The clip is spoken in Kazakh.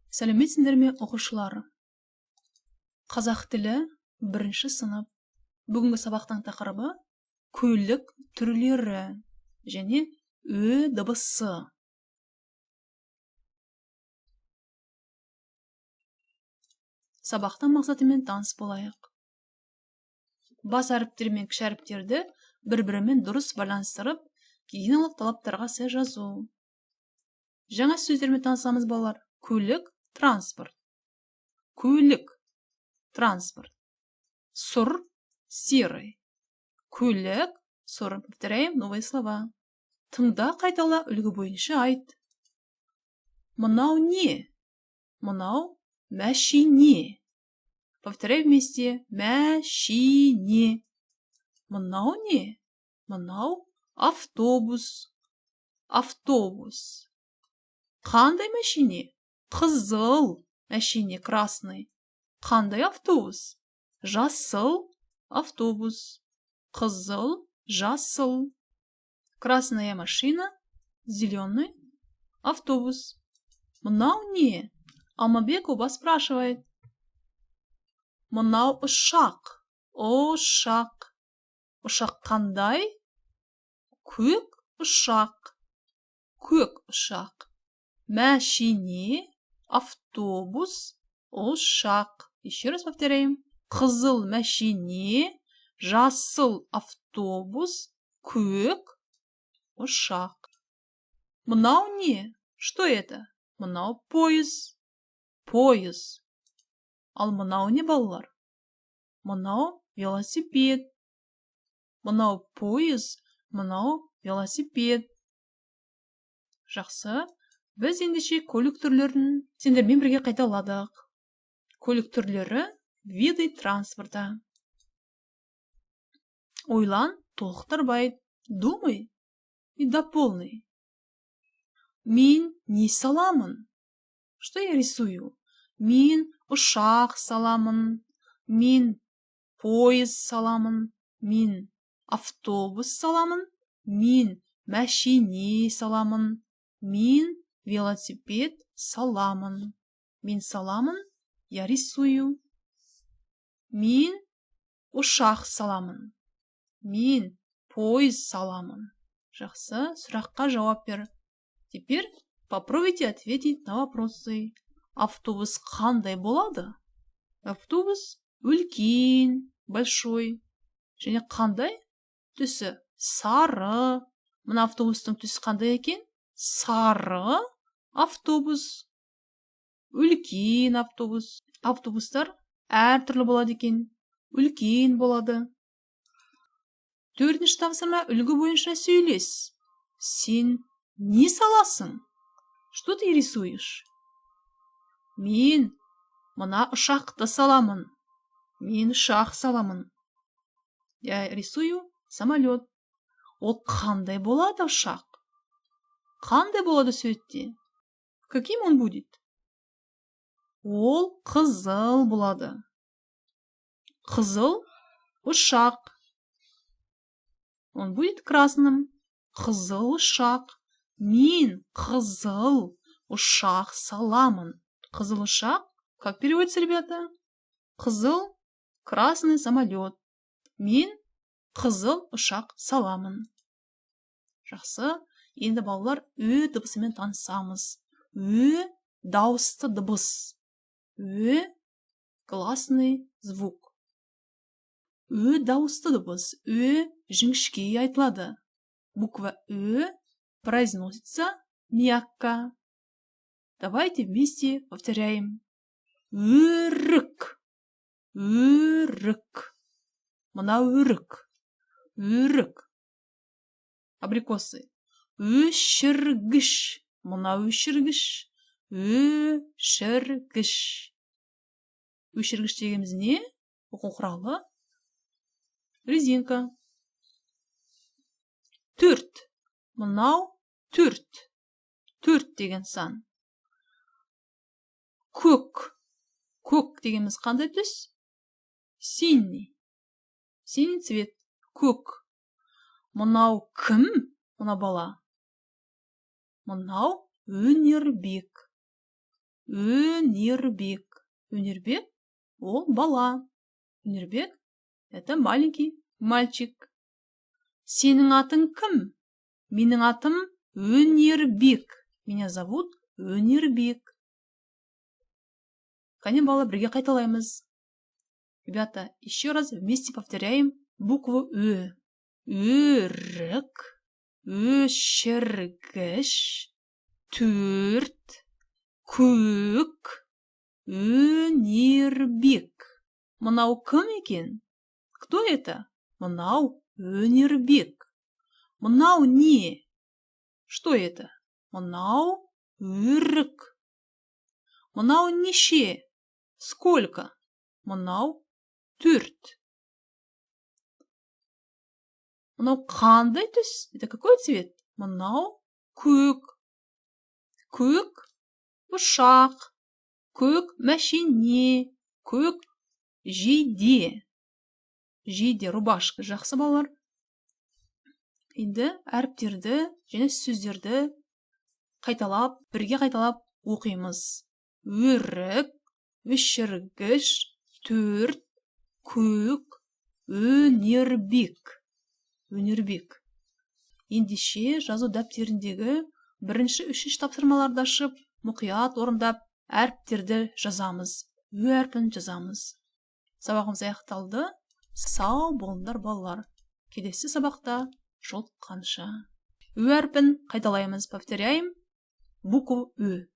Сәлеметсіңдер ме, оқушылар? Қазақ тілі 1-ші сынып. Бүгінгі сабақтың тақырыбы көлік түрлері және ө дыбысы. Сабақтың мақсатымен таныс болайық. Бас әріптер мен кіші әріптерді бір-бірімен дұрыс байланыстырып, гигиеналық талаптарға сай жазу. Жаңа сөздермен танысамыз, балалар. Көлік, транспорт. Көлік, транспорт. Сұр, серый. Көлік, сұр. Повторяем новые слова. Тыңда, қайтала, үлгі бойынша айт. Мынау не? Мынау мәшине. Повторяй вместе. Мәшине. Мынау не? Мынау автобус. Автобус. Қандай мәшине? Қызыл мәшине, красный. Қандай автобус? Жасыл автобус. Қызыл, жасыл. Красная машина, зеленый автобус. Мынау не? Алмабек оба спрашивает. Мынау ұшақ. Ұшақ. Ұшақ қандай? Көк ұшақ. Көк ұшақ. Мәшине, автобус, ұшақ. Еще раз повторяем. Қызыл мәшине, жасыл автобус, көк ұшақ. Мынау не? Что это? Мынау поезд. Поезд. Ал мынау не, балалар? Мынау велосипед. Мынау поезд, мынау велосипед. Жақсы. Біз ендеше көлік түрлерін сендермен бірге қайталадық. Көлік түрлері виды транспорта. Ойлан, толықтырбай, думай и дополни. Мен не саламын? Что я рисую? Мен ұшақ саламын. Мен поезд саламын. Мен автобус саламын. Мен мәшине саламын. Мен велосипед саламын. Мен саламын, я рисую. Мен ұшақ саламын. Мен поезд саламын. Жақсы, сұраққа жауап бер. Теперь попробуйте ответить на вопросы. Автобус қандай болады? Автобус үлкен, большой. Және қандай? Түсі сары. Мына автобустың түсі қандай екен? Сары автобус. Үлкен автобус. Автобустар әртүрлі болады екен. Үлкен болады. 4-ші тапсырма үлгі бойынша сөйлес. Сен не саласың? Что ты рисуешь? Мен мына ұшақты саламын. Мен ұшақ саламын. Я рисую самолет. Ол қандай болады ұшақ? Қандай болады сөйтте? Каким он будет? Ол қызыл болады. Қызыл ұшақ. Он будет красным. Қызыл ұшақ. Мен қызыл ұшақ саламын. Қызыл ұшақ. Как переводится, ребята? Қызыл, красный самолет. Мен қызыл ұшақ саламын. Жақсы. Енді балалар ө дыбысымен танысамыз. Ө дауысты дыбыс. Ө гласный звук. Ө дауысты дыбыс. Ө жіңішке айтылады. Буква Ө произносится мягко. Давайте вместе повторяем. Өрік. Өрік. Мына өрік. Өрік. Абрикосы. Өшіргіш. Мына өшіргіш. Өшіргіш. Өшіргіш дегеніміз не? Оқу құралы. Резинка. 4. Мынау 4. 4 деген сан. Көк. Көк дегеніміз қандай түс? Синий. Синий цвет. Көк. Мынау кім? Мына бала. Мынау Өнербек. Өнербек. Өнербек – ол бала. Өнербек – это маленький мальчик. Сенің атың кім? Менің атым Өнербек. Меня зовут Өнербек. Қане бала, бірге қайталаймыз. Ребята, еще раз вместе повторяем букву Ö. Өрік, өшіргіш, төрт, көк, Өнербек. Мынау кім екен? Кто это? Мынау Өнербек. Мынау не? Что это? Мынау өрік. Мынау неше? Сколько? Мынау төрт. Мынау қандай түс? Это какой цвет? Мынау көк. Көк ұшақ, көк мәшине, көк жейде. Жейде, рубашка. Жақсы балалар. Енді әріптерді және сөздерді қайталап, бірге қайталап оқимыз. Өрік, өшіргіш, төрт, көк, Өнербек. Өнербек. Ендеше жазу дәптеріндегі бірінші, үшінші тапсырмаларды ашып, мұқият орындап, әріптерді жазамыз. Ө әрпін жазамыз. Сабағымыз аяқталды. Сау болыңдар балалар. Келесі сабақта жолыққанша. Ө әрпін қайталаймыз. Повторяем букву Ö.